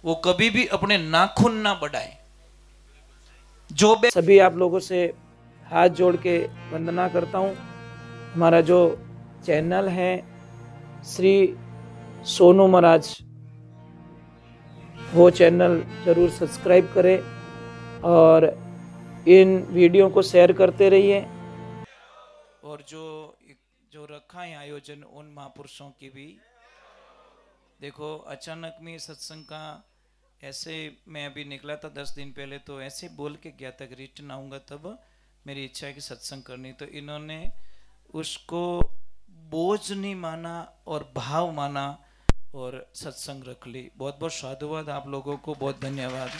वो कभी भी अपने नाखून ना बढ़ाए। जो सभी आप लोगों से हाथ जोड़ के वंदना करता हूँ। हमारा जो चैनल है श्री सोनू महाराज, वो चैनल जरूर सब्सक्राइब करें और इन वीडियो को शेयर करते रहिए। और जो रखा है आयोजन उन महापुरुषों की भी देखो, अचानक में सत्संग का ऐसे मैं अभी निकला था 10 दिन पहले, तो ऐसे बोल के गया था कि रिटर्न आऊँगा तब मेरी इच्छा है कि सत्संग करनी। तो इन्होंने उसको बोझ नहीं माना और भाव माना और सत्संग रख ली। बहुत बहुत साधुवाद आप लोगों को, बहुत धन्यवाद।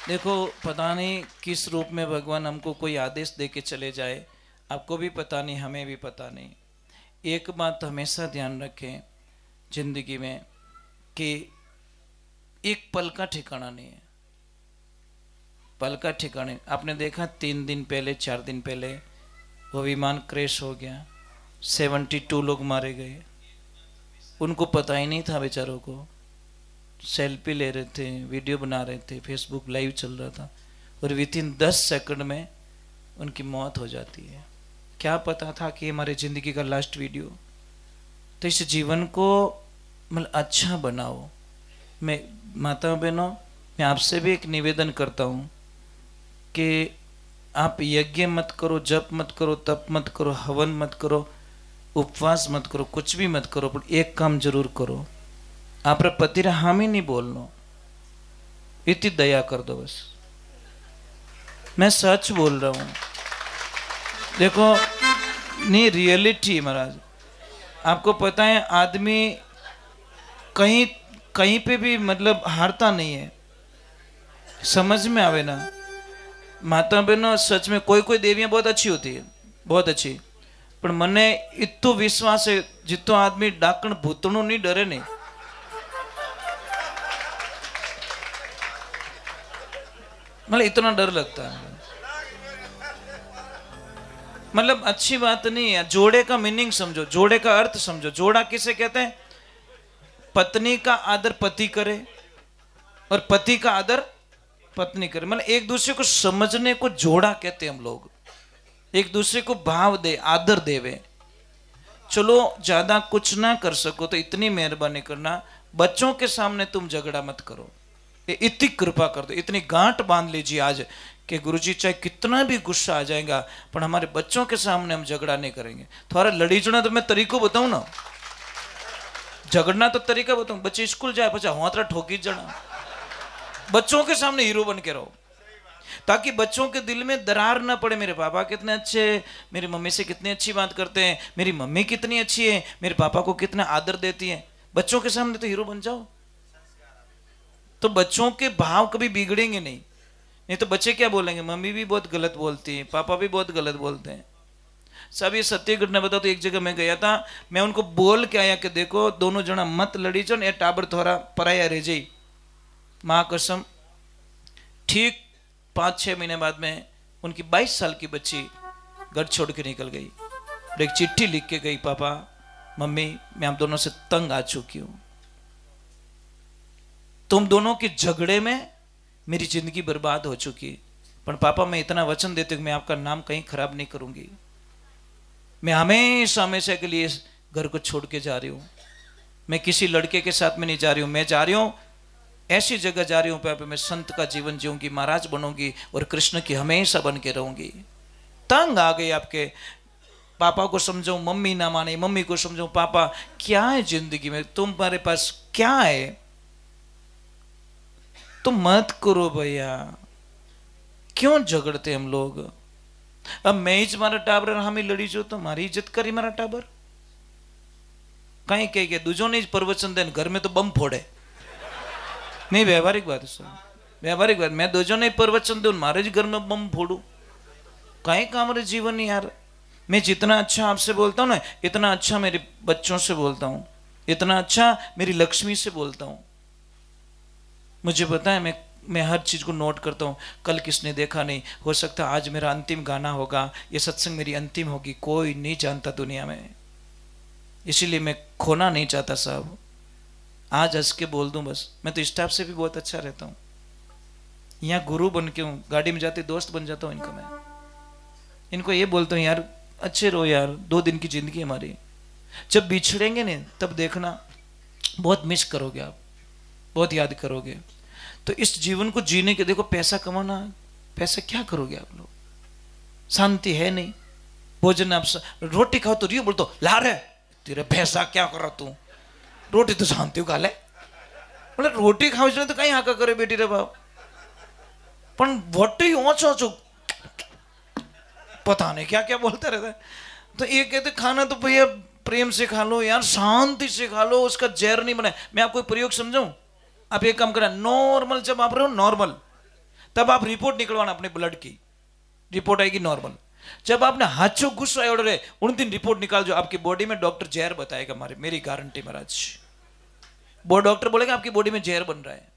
देखो, पता नहीं किस रूप में भगवान हमको कोई आदेश दे के चले जाए, आपको भी पता नहीं, हमें भी पता नहीं। एक बात हमेशा ध्यान रखें जिंदगी में कि एक पल का ठिकाना नहीं है। पल का ठिकाने, आपने देखा 3 दिन पहले 4 दिन पहले वो विमान क्रैश हो गया, 72 लोग मारे गए। उनको पता ही नहीं था बेचारों को, सेल्फी ले रहे थे, वीडियो बना रहे थे, फेसबुक लाइव चल रहा था और विथिन 10 सेकंड में उनकी मौत हो जाती है। क्या पता था कि हमारे ज़िंदगी का लास्ट वीडियो। तो इस जीवन को मतलब अच्छा बनाओ। मैं माता बहनों, मैं आपसे भी एक निवेदन करता हूँ कि आप यज्ञ मत करो, जप मत करो, तप मत करो, हवन मत करो, उपवास मत करो, कुछ भी मत करो, पर एक काम जरूर करो, आप पति हामी नहीं बोलना, इतनी दया कर दो बस। मैं सच बोल रहा हूँ, देखो नहीं, रियलिटी महाराज। आपको पता है आदमी कहीं कहीं पे भी मतलब हारता नहीं है, समझ में आवे ना माता बहनों। सच में कोई कोई देवियां बहुत अच्छी होती है, बहुत अच्छी, पर मने इतो विश्वास है जितो आदमी डाकण भूतणु नहीं डरे नहीं। मतलब इतना डर लगता है, मतलब अच्छी बात नहीं है। जोड़े का मीनिंग समझो, जोड़े का अर्थ समझो। जोड़ा किसे कहते हैं? पत्नी का आदर पति करे और पति का आदर पत्नी करे, मतलब एक दूसरे को समझने को जोड़ा कहते हैं हम लोग। एक दूसरे को भाव दे, आदर देवे। चलो ज्यादा कुछ ना कर सको तो इतनी मेहरबानी करना, बच्चों के सामने तुम झगड़ा मत करो। इतनी कृपा कर दो, इतनी गांठ बांध लीजिए आज कि गुरुजी चाहे कितना भी गुस्सा आ जाएगा पर हमारे बच्चों के सामने हम झगड़ा नहीं करेंगे। थोड़ा लड़ी जुड़ा तो मैं तरीको बताऊं ना, झगड़ना तो तरीका बताऊं। बच्चे स्कूल जाए बच्चा होतरा ठोकी जड़ा, बच्चों के सामने हीरो बन के रहो ताकि बच्चों के दिल में दरार ना पड़े। मेरे पापा कितने अच्छे, मेरी मम्मी से कितनी अच्छी बात करते हैं, मेरी मम्मी कितनी अच्छी है, मेरे पापा को कितना आदर देती है। बच्चों के सामने तो हीरो बन जाओ, तो बच्चों के भाव कभी बिगड़ेंगे नहीं। नहीं तो बच्चे क्या बोलेंगे, मम्मी भी बहुत गलत बोलती है, पापा भी बहुत गलत बोलते हैं। सब ये सत्य घटना बताओ। तो एक जगह मैं गया था, मैं उनको बोल के आया कि देखो दोनों जना मत लड़ी जो, ये टाबर थोड़ा पराया रह जाई। माँ कसम, ठीक 5-6 महीने बाद में उनकी 22 साल की बच्ची घर छोड़ के निकल गई और एक चिट्ठी लिख के गई, पापा मम्मी मैं आप दोनों से तंग आ चुकी हूं, तुम दोनों के झगड़े में मेरी जिंदगी बर्बाद हो चुकी है, पर पापा मैं इतना वचन देती हूं कि मैं आपका नाम कहीं खराब नहीं करूंगी। मैं हमेशा हमेशा के लिए इस घर को छोड़ के जा रही हूं। मैं किसी लड़के के साथ में नहीं जा रही हूं, मैं जा रही हूं ऐसी जगह जा रही हूं पे मैं संत का जीवन जीऊंगी, महाराज बनूंगी और कृष्ण की हमेशा बन के रहूंगी। तंग आ गई आपके पापा को समझाऊं, मम्मी ना माने, मम्मी को समझाऊं, पापा क्या है जिंदगी में, तुम्हारे पास क्या है, तो मत करो भैया। क्यों झगड़ते हम लोग? अब मैं ही मारा टाबर हम ही लड़ी जो तो मारी इज्जत करी मारा टाबर कहीं कह के दूजों ने प्रवचन देन घर में तो बम फोड़े। नहीं व्यवहारिक बात है सर, व्यवहारिक बात। मैं दूजों ने प्रवचन दे मारे जी घर में बम फोड़ू, कहीं का हमारे जीवन यार। मैं जितना अच्छा आपसे बोलता हूं ना, इतना अच्छा मेरे बच्चों से बोलता हूं, इतना अच्छा मेरी लक्ष्मी से बोलता हूं। मुझे पता है, मैं हर चीज़ को नोट करता हूँ। कल किसने देखा नहीं, हो सकता आज मेरा अंतिम गाना होगा, ये सत्संग मेरी अंतिम होगी, कोई नहीं जानता दुनिया में, इसीलिए मैं खोना नहीं चाहता साहब। आज हंस के बोल दूं बस, मैं तो स्टाफ से भी बहुत अच्छा रहता हूँ, यहाँ गुरु बन के हूँ, गाड़ी में जाते दोस्त बन जाता हूँ इनको मैं। इनको ये बोलता हूँ यार अच्छे रहो यार, 2 दिन की जिंदगी हमारी, जब बिछड़ेंगे ने तब देखना बहुत मिस करोगे आप, बहुत याद करोगे। तो इस जीवन को जीने के, देखो पैसा कमाना, पैसा क्या करोगे आप लोग, शांति है नहीं। भोजन आप रोटी खाओ तो रियो बोलते ला रे तेरे पैसा क्या कर रहा तू, रोटी तो शांति खा ले, मतलब रोटी खाओ तो कहीं हाका करे बेटी रे बाप, पण वोटी ओछो ओछो पता नहीं क्या क्या बोलता रहता है। तो ये कहते खाना तो भैया प्रेम से खा लो यार, शांति से खा लो, उसका जहर नहीं बनाए। मैं आपको एक प्रयोग समझाऊं, आप एक काम करें, नॉर्मल जब आप रहो नॉर्मल, तब आप रिपोर्ट निकलवाना अपने ब्लड की, रिपोर्ट आएगी नॉर्मल। जब आपने हाथों गुस्सा उड़ रहे उन दिन रिपोर्ट निकाल जो आपकी बॉडी में डॉक्टर जहर बताएगा, मेरी गारंटी महाराज, वो डॉक्टर बोलेगा आपकी बॉडी में जहर बन रहा है।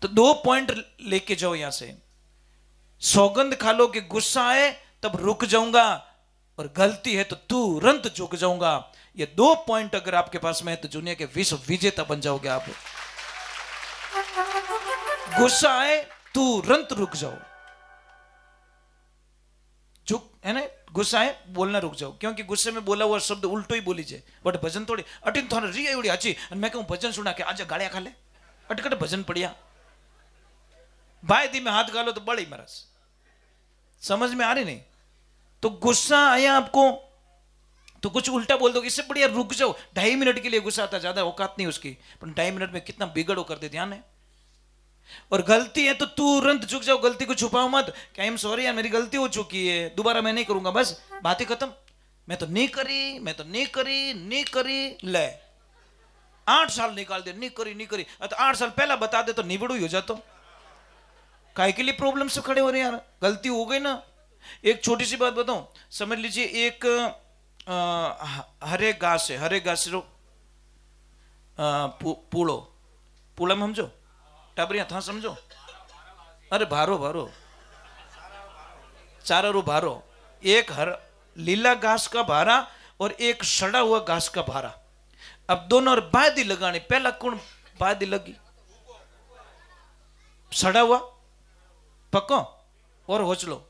तो 2 पॉइंट लेके जाओ यहां से, सौगंध खा लो कि गुस्सा आए तब रुक जाऊंगा और गलती है तो तुरंत झुक जाऊंगा। ये 2 पॉइंट अगर आपके पास में है तो दुनिया के विश्व विजेता बन जाओगे आप। गुस्सा आए तुरंत रुक जाओ, झुक है ना, गुस्सा आए बोलना रुक जाओ, क्योंकि गुस्से में बोला हुआ शब्द उल्टो ही बोली जाए। बट भजन थोड़ी अटिन थोड़ा री एवडी अच्छी, मैं कहूं भजन सुना के आजा गाड़िया खा ले, अटकट भजन पड़िया भाई दी में हाथ गालो तो बड़ी मरस, समझ में आ रही नहीं। तो गुस्सा आया आपको तो कुछ उल्टा बोल दो, इससे बढ़िया रुक जाओ। 2.5 मिनट के लिए गुस्सा आता, ज्यादा औकात नहीं उसकी, पर 2.5 मिनट में कितना बिगड़ो कर दे, ध्यान है। और गलती है तो तुरंत झुक जाओ, गलती को छुपाओ मत कि आई एम सॉरी यार मेरी गलती हो चुकी है, दोबारा मैं नहीं करूंगा, बस बात ही खत्म। मैं तो नहीं करी, मैं तो नहीं करी, नहीं करी, ले 8 साल निकाल दे, नहीं करी नहीं करी, तो 8 साल पहला बता दे तो निबड़ू ही हो जाता। काय के लिए प्रॉब्लम से खड़े हो रहे यार, गलती हो गई ना। एक छोटी सी बात बताऊं, समझ लीजिए एक हरे घास है, हरे घास पूड़ो, पूड़ा में समझो, टाबरिया था समझो, अरे भारो भारो चारा रू भारो, एक हर लीला घास का भारा और एक सड़ा हुआ घास का भारा। अब दोनों और बादी लगानी, पहला कौन बादी लगी, सड़ा हुआ पको और होचलो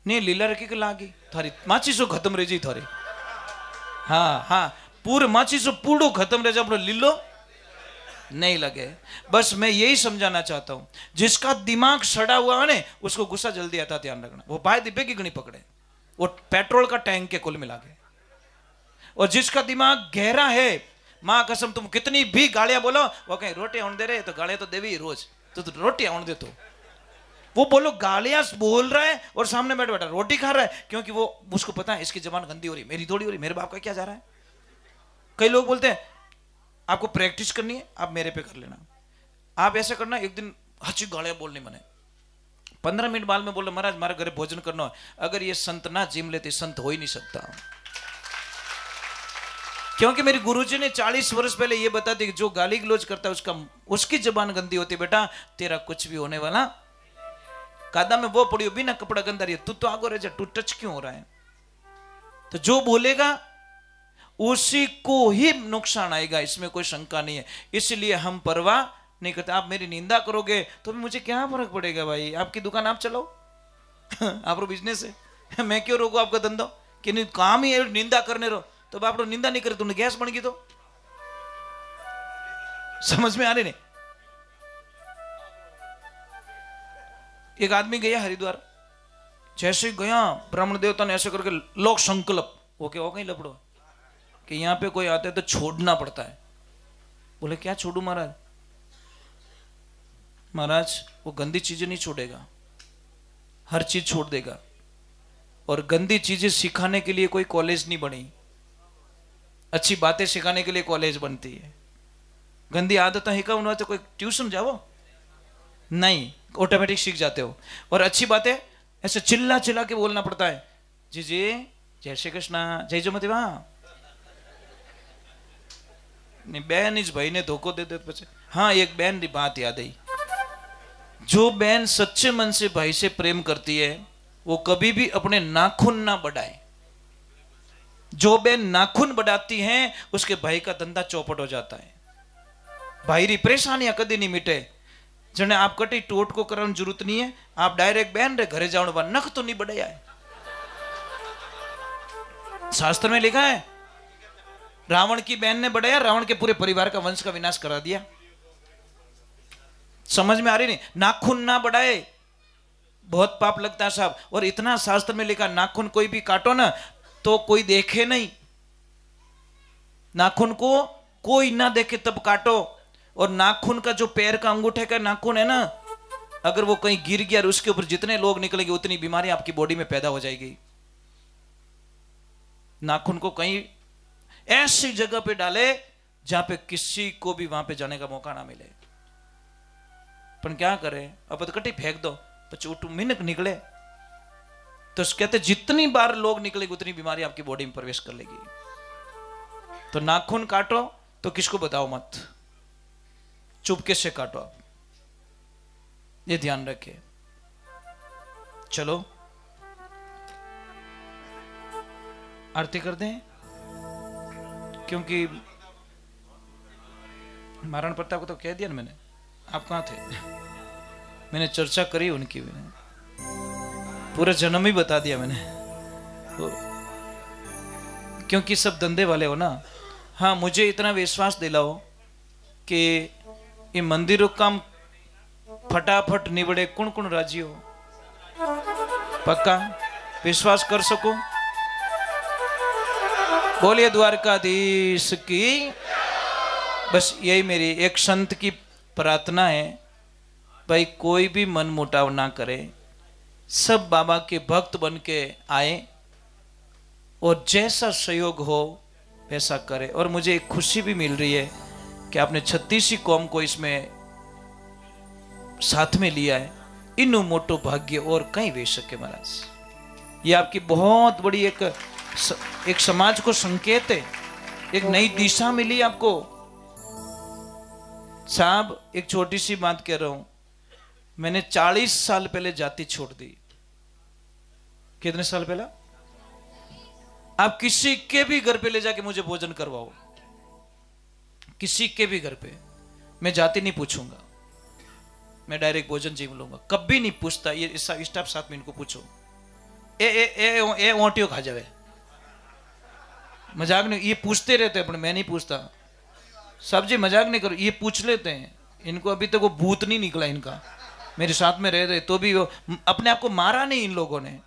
नहीं, लीला रखी के लागी थारी माचीसो खत्म रह जी थारी, हाँ हाँ पूरे माचीसो पूड़ो खत्म रह जा, अपनो लीलो नहीं लगे। बस मैं यही समझाना चाहता हूं, जिसका दिमाग सड़ा हुआ है ना उसको गुस्सा जल्दी आता, ध्यान रखना। वो बाय दिब्बे की गणी पकड़े, वो पेट्रोल का टैंक के कुल मिला के। और जिसका दिमाग गहरा है, मां कसम तुम कितनी भी गालियां बोलो, वो कहीं रोटी आउन दे रहे तो गालियां तो देवी रोज, तो रोटी आउन दे। तो वो बोलो गालियां बोल रहा है और सामने बैठ बैठा रोटी खा रहा है, क्योंकि वो उसको पता है इसकी जबान गंदी हो रही, मेरी थोड़ी हो रही, मेरे बाप का क्या जा रहा है। कई लोग बोलते हैं आपको प्रैक्टिस करनी है आप मेरे पे कर लेना, आप ऐसा करना, एक दिन अच्छी गालियां बोलने मने 15 मिनट बाद में बोल रहे महाराज हमारे घर भोजन करना है, अगर ये संत ना जिम लेते संत हो ही नहीं सकता। क्योंकि मेरे गुरुजी ने 40 वर्ष पहले ये बता दी कि जो गाली गलौज करता है उसकी जबान गंदी होती, बेटा तेरा कुछ भी होने वाला, कादा में वो पड़ी हो बिना कपड़ा गंदा रही, तू तो आगो रह जा, तू टच क्यों हो रहा है। तो जो बोलेगा उसी को ही नुकसान आएगा, इसमें कोई शंका नहीं है। इसलिए हम परवाह नहीं करते। आप मेरी निंदा करोगे तो मुझे क्या फर्क पड़ेगा भाई, आपकी दुकान आप चलाओ आप बिजनेस है, मैं क्यों रोकू आपका धंधा, कि नहीं काम ही है निंदा करने रहो, तो आप निंदा नहीं करे तुमने गैस बन गई, तो समझ में आ रही नहीं। एक आदमी गया हरिद्वार, जैसे ही गया ब्राह्मण देवता ने ऐसे करके लोक संकल्प वो क्या हो गई लपड़ो कि यहां पे कोई आता है तो छोड़ना पड़ता है। बोले क्या छोड़ू महाराज, महाराज वो गंदी चीजें नहीं छोड़ेगा, हर चीज छोड़ देगा। और गंदी चीजें सिखाने के लिए कोई कॉलेज नहीं बनी, अच्छी बातें सिखाने के लिए कॉलेज बनती है। गंदी आदतें हिकाउन तो कोई ट्यूशन जाओ नहीं, ऑटोमेटिक सीख जाते हो। और अच्छी बातें ऐसे चिल्ला चिल्ला के बोलना पड़ता है, जी जी जय श्री कृष्ण जय जमती वहां नहीं, बहन इस भाई ने धोखो दे दे। हाँ एक बहन की बात याद आई, जो बहन सच्चे मन से भाई से प्रेम करती है वो कभी भी अपने नाखून ना बढ़ाए, जो बहन नाखून बढ़ाती हैं उसके भाई का धंधा चौपट हो जाता है। भाई री परेशानियां कदी नहीं मिटे। जने आप कटी टोट को करने जरूरत नहीं है, आप डायरेक्ट बहन रे घरे जाओ, नख तो नहीं बढ़ाया है। शास्त्र में लिखा है रावण की बहन ने बढ़ाया, रावण के पूरे परिवार का वंश का विनाश करा दिया। समझ में आ रही नहीं? नाखून ना बढ़ाए, बहुत पाप लगता है साहब। और इतना शास्त्र में लिखा नाखून कोई भी काटो ना तो कोई देखे नहीं, नाखून को कोई ना देखे तब काटो। और नाखून का जो पैर का अंगूठे का नाखून है ना, अगर वो कहीं गिर गया और उसके ऊपर जितने लोग निकलेंगे उतनी बीमारी आपकी बॉडी में पैदा हो जाएगी। नाखून को कहीं ऐसी जगह पे डाले जहां पे किसी को भी वहां पे जाने का मौका ना मिले। पर क्या करे, अब तो कटी फेंक दो, चोटू मिनक निकले तो कहते जितनी बार लोग निकलेगी उतनी बीमारी आपकी बॉडी में प्रवेश कर लेगी। तो नाखून काटो तो किसको बताओ मत, चुपके से काटो आप, ये ध्यान रखे। चलो आरती कर दें, क्योंकि महाराणा प्रताप को तो कह दिया ना मैंने, आप कहां थे? मैंने चर्चा करी उनकी, मैंने पूरा जन्म ही बता दिया मैंने तो, क्योंकि सब धंधे वाले हो ना। हाँ, मुझे इतना विश्वास दिलाओ कि ये मंदिरों का काम फटाफट निबड़े, कौन कौन राजी हो? पक्का विश्वास कर सको? बोलिए द्वारकाधीश की। बस यही मेरी एक संत की प्रार्थना है, भाई कोई भी मन मुटाव ना करे, सब बाबा के भक्त बन के आए और जैसा सहयोग हो वैसा करे। और मुझे एक खुशी भी मिल रही है कि आपने 36 कौम को इसमें साथ में लिया है। इन्नु मोटो भाग्य और कहीं वे सके महाराज। ये आपकी बहुत बड़ी एक समाज को संकेत है, एक नई दिशा मिली आपको। साहब एक छोटी सी बात कह रहा हूं, मैंने 40 साल पहले जाति छोड़ दी। कितने साल पहले? आप किसी के भी घर पे ले जाके मुझे भोजन करवाओ, किसी के भी घर पे, मैं जाति नहीं पूछूंगा, मैं डायरेक्ट भोजन जीव लूंगा, कभी नहीं पूछता। ये स्टाफ साथ में इनको पूछो, ए ओटियो खा जावे, मजाक नहीं, ये पूछते रहते हैं, पर मैं नहीं पूछता। सब जी मजाक नहीं करो, ये पूछ लेते हैं। इनको अभी तक वो भूत नहीं निकला इनका, मेरे साथ में रह रहे तो भी वो अपने आप को मारा नहीं इन लोगों ने।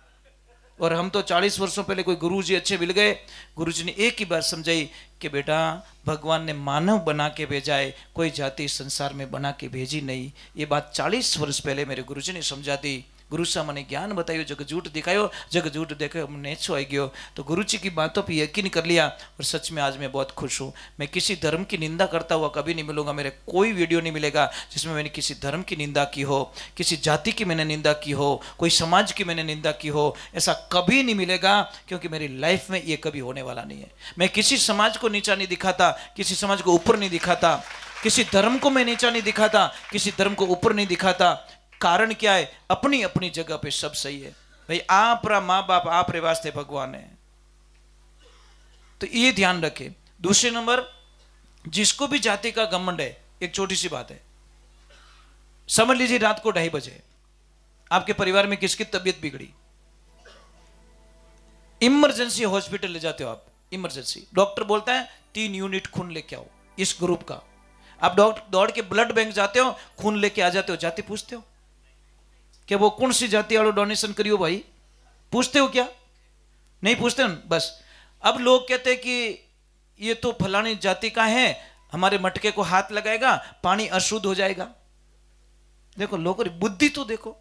और हम तो 40 वर्षों पहले कोई गुरुजी अच्छे मिल गए, गुरुजी ने एक ही बात समझाई कि बेटा भगवान ने मानव बना के भेजा है, कोई जाति संसार में बना के भेजी नहीं। ये बात 40 वर्ष पहले मेरे गुरुजी ने समझा दी। गुरु साहब મને ज्ञान बतायो, जग झूठ दिखायो, जग झूठ देखो नेचो आई गयो। तो गुरु जी की बातों पर यकीन कर लिया और सच में आज मैं बहुत खुश हूँ। मैं किसी धर्म की निंदा करता हुआ कभी नहीं मिलूंगा, मेरे कोई वीडियो नहीं मिलेगा जिसमें मैंने किसी धर्म की निंदा की हो, किसी जाति की मैंने निंदा की हो, कोई समाज की मैंने निंदा की हो, ऐसा कभी नहीं मिलेगा। क्योंकि मेरी लाइफ में ये कभी होने वाला नहीं है। मैं किसी समाज को नीचा नहीं दिखाता, किसी समाज को ऊपर नहीं दिखाता, किसी धर्म को मैं नीचा नहीं दिखाता, किसी धर्म को ऊपर नहीं दिखाता। कारण क्या है? अपनी अपनी जगह पे सब सही है भाई। आप रा माँ बाप आप रे वास्ते भगवान है, तो ये ध्यान रखे। दूसरे नंबर, जिसको भी जाति का घमंड है, एक छोटी सी बात है, समझ लीजिए रात को 2:30 बजे आपके परिवार में किसकी तबीयत बिगड़ी, इमरजेंसी हॉस्पिटल ले जाते हो आप, इमरजेंसी, डॉक्टर बोलता है 3 यूनिट खून लेके आओ इस ग्रुप का। आप दौड़ के ब्लड बैंक जाते हो, खून लेके आ जाते हो, जाति पूछते हो क्या वो कौन सी जाति वालों डोनेशन करियो भाई? पूछते हो क्या? नहीं पूछते हो। बस अब लोग कहते हैं कि ये तो फलानी जाति का है, हमारे मटके को हाथ लगाएगा पानी अशुद्ध हो जाएगा। देखो लोगों की बुद्धि तो देखो।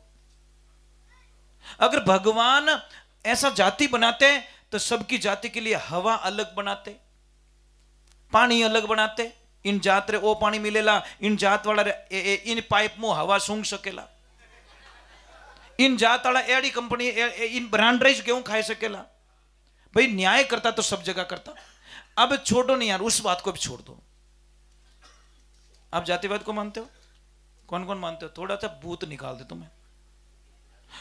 अगर भगवान ऐसा जाति बनाते तो सबकी जाति के लिए हवा अलग बनाते, पानी अलग बनाते। इन जात रे ओ पानी मिलेला, इन जात वाला इन पाइप में हवा सूंघ सकेला, इन जात वाला एडी कंपनी इन ब्रांड राइस गेहूं खाए सकेला। भाई न्याय करता तो सब जगह करता। अब छोड़ो नहीं यार, उस बात को भी छोड़ दो। आप जातिवाद को मानते हो? कौन कौन मानते हो? थोड़ा सा भूत निकाल दे तुम्हें।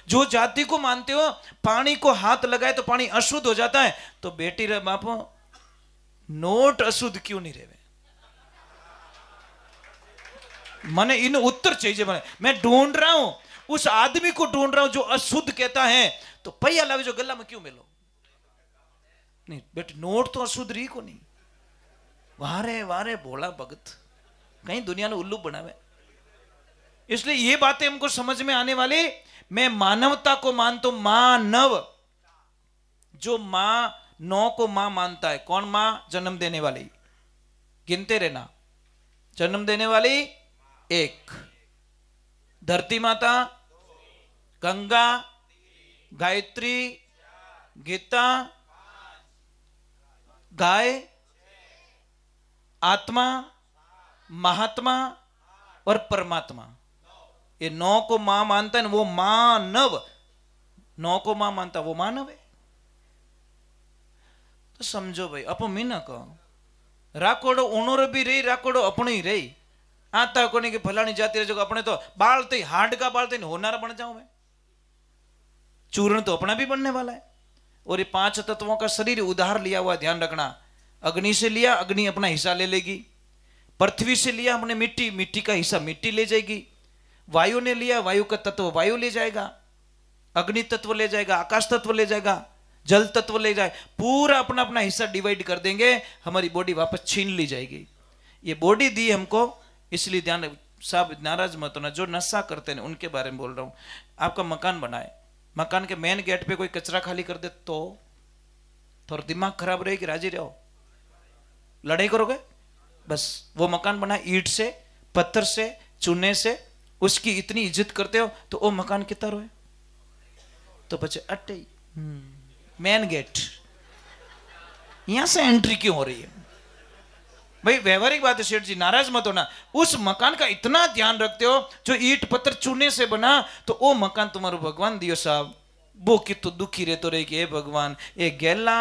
जो जाति को मानते हो पानी को हाथ लगाए तो पानी अशुद्ध हो जाता है, तो बेटी रे बापो नोट अशुद्ध क्यों नहीं रहे? मैंने इन उत्तर चाहिए, मैं ढूंढ रहा हूं, उस आदमी को ढूंढ रहा हूं जो अशुद्ध कहता है, तो पैया लावे जो गला में क्यों मिलो? नहीं बेटी नोट तो अशुद्ध रही को नहीं। वारे वारे भोला भगत कहीं दुनिया ने उल्लू बनावे। इसलिए ये बातें हमको समझ में आने वाली। मैं मानवता को मानता हूं, मानव, जो मां नौ को मां मानता है। कौन मां? जन्म देने वाली, गिनते रहना, जन्म देने वाली एक, धरती माता, गंगा, गायत्री, गीता, गाय, आत्मा, महात्मा और परमात्मा। ये नौ को मां मानता है, वो मानव, नौ को मां मानता, वो मानव है। तो समझो भाई, अपो मीना कहो राकोड़ो उनोर भी रही, राकोड़ो अपने ही रही। आता कोनी कि फलानी जाति रहे जो अपने तो बालते हार्ड का बालते होनारा बन जाऊं मैं। चूर्ण तो अपना भी बनने वाला है। और ये 5 तत्वों का शरीर उधार लिया हुआ, ध्यान रखना। अग्नि से लिया, अग्नि अपना हिस्सा ले लेगी। पृथ्वी से लिया हमने मिट्टी, मिट्टी का हिस्सा मिट्टी ले जाएगी। वायु ने लिया, वायु का तत्व वायु ले जाएगा, अग्नि तत्व ले जाएगा, आकाश तत्व ले जाएगा, जल तत्व ले जाए, पूरा अपना अपना हिस्सा डिवाइड कर देंगे, हमारी बॉडी वापस छीन ली जाएगी। ये बॉडी दी हमको, इसलिए ध्यान साहब नाराज मत होना। जो नशा करते हैं उनके बारे में बोल रहा हूं। आपका मकान बनाए, मकान के मेन गेट पे कोई कचरा खाली कर दे तो थोड़ा दिमाग खराब रहेगी, राजी रहो, लड़ाई करोगे? बस वो मकान बना ईंट से, पत्थर से, चूने से, उसकी इतनी इज्जत करते हो तो वो मकान कितना रोए? तो बच्चे अट्टे मेन गेट, यहां से एंट्री क्यों हो रही है भाई? व्यवहारिक बात है सेठ जी, नाराज मत होना। उस मकान का इतना ध्यान रखते हो जो ईंट पत्थर चूने से बना, तो वो मकान तुम्हारो भगवान दियो साहब। वो की तो दुखी रहतो रहे कि हे भगवान, ये गेला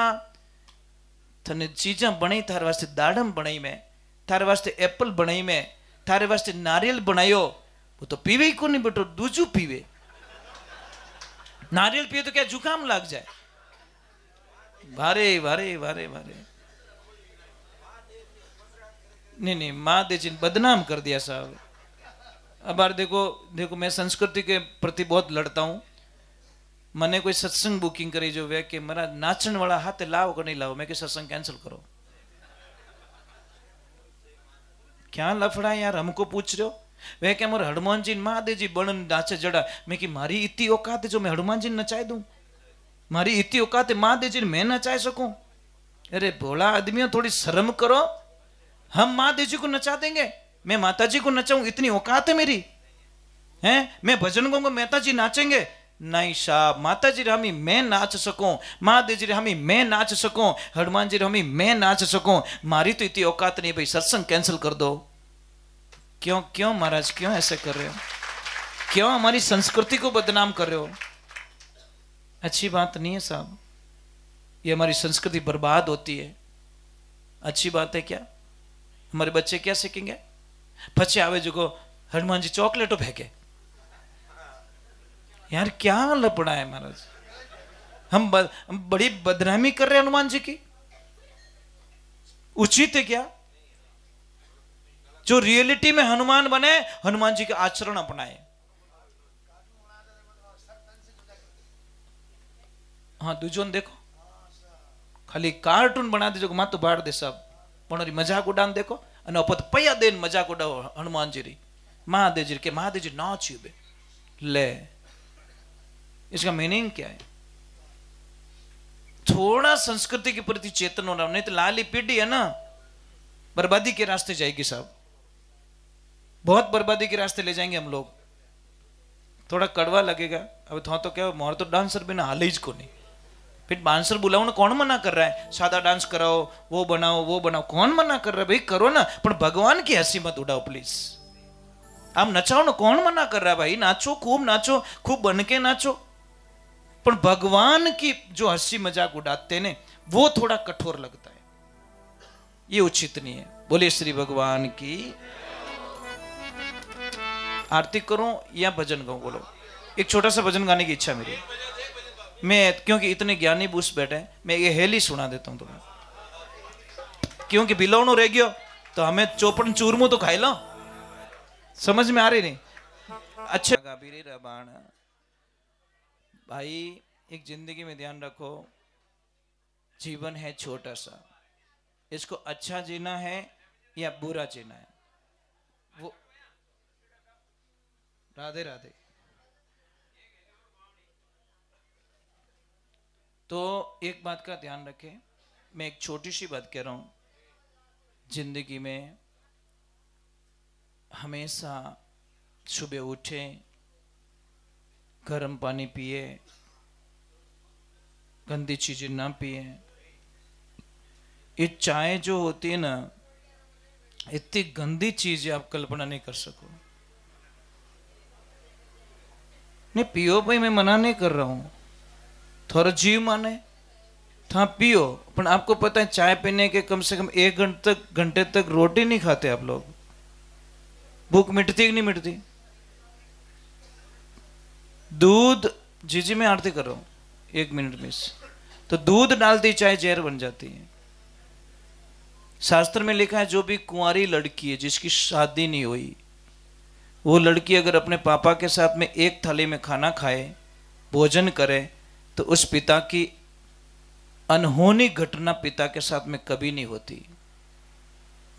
थने चीजा बनी थारे वास्ते, दाड़म बनाई में, थारे वास्ते एप्पल बनाई में, थारे वास्ते नारियल बनायो, वो तो पीवे ही को नहीं बेटो, दूजू पीवे। नारियल पिए तो क्या जुकाम लग जाए? भारे भारे भारे भारे। नहीं, महादेव जी बदनाम कर दिया साहब। अब बार देखो मैं संस्कृति के प्रति बहुत लड़ता हूं। मैंने कोई सत्संग बुकिंग करी जो वे कि मेरा नाचन वाला हाथ लाओ कि नहीं लाओ, मैं कि सत्संग कैंसिल करो। क्या लफड़ा है यार, हमको पूछ रहे हो? वे क्या मोर हनुमान जी महादेव जी बन नाचे जड़ा, मैं कि मारी इतनी औकात है जो मैं हनुमान जी नचाए दूं? मारी इतनी औकात है महादेव जी मैं नचाए सकूं? अरे भोला आदमियों, थोड़ी शर्म करो। हम महादेव जी को नचा देंगे, मैं माता जी को नचाऊं, इतनी औकात है मेरी? हैं? मैं भजन गाऊंगा, माता जी नाचेंगे? नहीं साहब, माता जी रमी मैं नाच सकूं, महादेव जी रमी मैं नाच सकूं, हनुमान जी रमी मैं नाच सकूं, मारी तो इतनी औकात नहीं भाई। सत्संग कैंसिल कर दो। क्यों क्यों महाराज, क्यों ऐसे कर रहे हो? क्यों हमारी संस्कृति को बदनाम कर रहे हो? अच्छी बात नहीं है साहब, ये हमारी संस्कृति बर्बाद होती है। अच्छी बात है क्या? हमारे बच्चे क्या सीखेंगे? बच्चे आवे जो हनुमान जी चॉकलेटो फेंके। यार क्या लपड़ा है महाराज, हम बड़ी बदनामी कर रहे हैं हनुमान जी की। उचित है क्या? जो रियलिटी में हनुमान बने, हनुमान जी के आचरण अपनाए। हाँ दूजों देखो, खाली कार्टून बना दे जो मत बाढ़ दे सब, पण मजाक उड़ान देखो અને અપત પૈયા દેન મજાક ઉડાવો હનુમાનજી રી महादेव के महादेव जी नाच्यू बे ले। इसका मीनिंग क्या है? थोड़ा संस्कृति के प्रति चेतन होना, नहीं तो लाली पीढ़ी है ना बर्बादी के रास्ते जाएगी साहब, बहुत बर्बादी के रास्ते ले जाएंगे हम लोग। थोड़ा कड़वा लगेगा। अब तो क्या मोर तो डांसर बिना हाल ही को नहीं, फिर डांसर बुलाओ ना, कौन मना कर रहा है? सादा डांस कराओ, वो बनाओ, कौन मना कर रहा है भाई? करो ना, पर भगवान की हंसी मत उड़ाओ प्लीज। आप नचाओ ना, कौन मना कर रहा है भाई? नाचो, खूब बन के नाचो, पर भगवान की जो हंसी मजाक उड़ाते ने वो थोड़ा कठोर लगता है, ये उचित नहीं है। बोलिए श्री भगवान की। आरती करूं या भजन गाऊं? बोलो। एक छोटा सा भजन गाने की इच्छा मेरी, मैं क्योंकि इतने ज्ञानी बूस बैठे, मैं ये हेली सुना देता हूं तुम्हें, क्योंकि बिलोनो रह गयो तो हमें चौपन चूरमू तो खाई लो, समझ में आ रही नहीं। अच्छा रबाण भाई, एक जिंदगी में ध्यान रखो, जीवन है छोटा सा, इसको अच्छा जीना है या बुरा जीना है, वो राधे राधे। तो एक बात का ध्यान रखें, मैं एक छोटी सी बात कह रहा हूं, जिंदगी में हमेशा सुबह उठे, गर्म पानी पिए, गंदी चीजें ना पिए। ये चाय जो होती है ना, इतनी गंदी चीज है, आप कल्पना नहीं कर सको। नहीं पियो भाई, मैं मना नहीं कर रहा हूं, थोड़ा जीव माने था पियो, पर आपको पता है चाय पीने के कम से कम 1 घंटे तक रोटी नहीं खाते आप लोग, भूख मिटती कि नहीं मिटती। दूध, जी मैं आरती कर रहा हूं 1 मिनट में से, तो दूध डालती चाय जहर बन जाती है। शास्त्र में लिखा है जो भी कुंवारी लड़की है जिसकी शादी नहीं हुई, वो लड़की अगर अपने पापा के साथ में एक थाली में खाना खाए, भोजन करे, तो उस पिता की अनहोनी घटना पिता के साथ में कभी नहीं होती,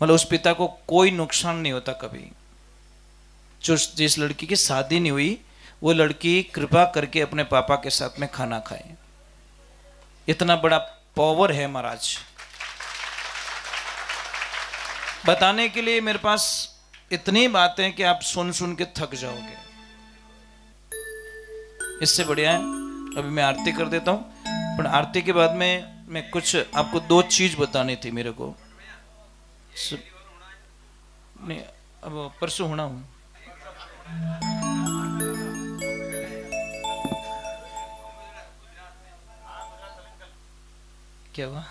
मतलब उस पिता को कोई नुकसान नहीं होता कभी। जो जिस लड़की की शादी नहीं हुई, वो लड़की कृपा करके अपने पापा के साथ में खाना खाए, इतना बड़ा पावर है महाराज। बताने के लिए मेरे पास इतनी बातें कि आप सुन सुन के थक जाओगे, इससे बढ़िया है अभी मैं आरती कर देता हूं, पर आरती के बाद में मैं कुछ आपको 2 चीज बतानी थी मेरे को। नहीं अब परसों होना हूं, क्या हुआ?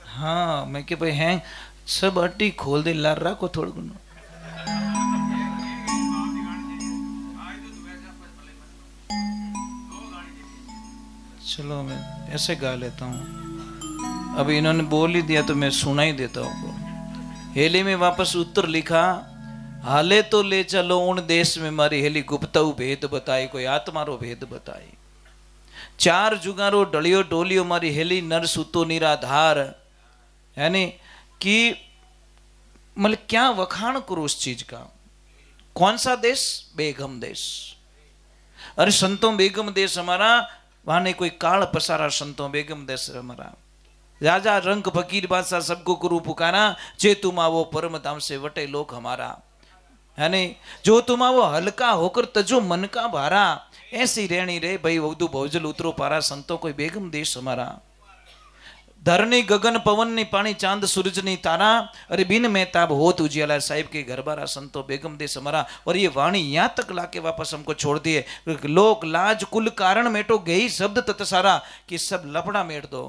हाँ मैं क्या भाई हैं सब अट्टी खोल दे लारा को थोड़ा गुनो। चलो मैं ऐसे गा लेता हूँ, अभी इन्होंने बोल ही दिया तो मैं सुना ही देता हूँ। हेली में वापस उत्तर लिखा, हाले तो ले चलो उन देश में मारी हेली गुप्तऊ भेद बताए, कोई आत्मारो भेद बताए। 4 जुगारो डलियो डोलियो मारी हेली नर सूतो निराधार, यानी कि मतलब क्या वखाण करो उस चीज का। कौन सा देश? बेगम देश। अरे संतों बेगम देश हमारा, वहां नहीं कोई काल पसारा, संतों बेगम देश हमारा। राजा रंग फकीर बादशाह सबको गुरु पुकारा, जे तुम आवो परम धाम से वटे लोक हमारा, है नहीं जो तुम आवो हल्का होकर तजो मन का भारा, ऐसी रहनी रे भाई वधु भौजल उतरो पारा, संतों कोई बेगम देश हमारा। धरनी गगन पवन नी पानी चांद सूरज नी तारा, अरे बिन मेहताब होत उजियाला, साहिब के घर बारा संतो बेगम देश हमारा। और ये वाणी यहाँ तक लाके वापस हमको छोड़ दिए, लोक लाज कुल कारण मेटो गई शब्द तत्सारा, कि सब लपड़ा मेट दो,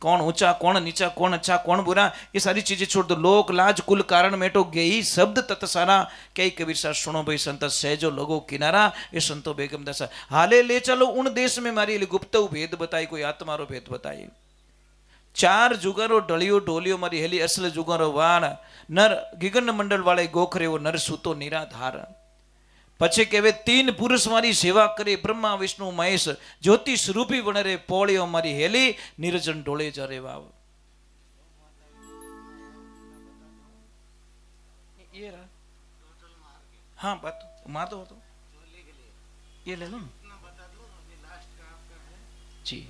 कौन ऊंचा कौन नीचा, कौन अच्छा कौन बुरा, ये सारी चीजें छोड़ दो। लोक लाज कुल कारण मेटो गई शब्द तत्सारा, कई कबीर सा सुनो भाई संत सहजो लगो किनारा, ये संतो बेगम दशा। हाले ले चलो उन देश में मारी गुप्त भेद बताई, कोई आत्मारो भेद बताई। 4 जुगारो डलियो डोलियो मारी हेली असल जुगारो वाण, नर गिगन मंडल वाले गोखरे वो नर सूतो निराधार। पछे कहवे 3 पुरुष मारी सेवा करे, ब्रह्मा विष्णु महेश, ज्योति स्वरूपी बने रे पोलियो मारी हेली, निर्जन डोले जरे वाव। ये रहा, हाँ बात मार दो तो ये ले लो जी।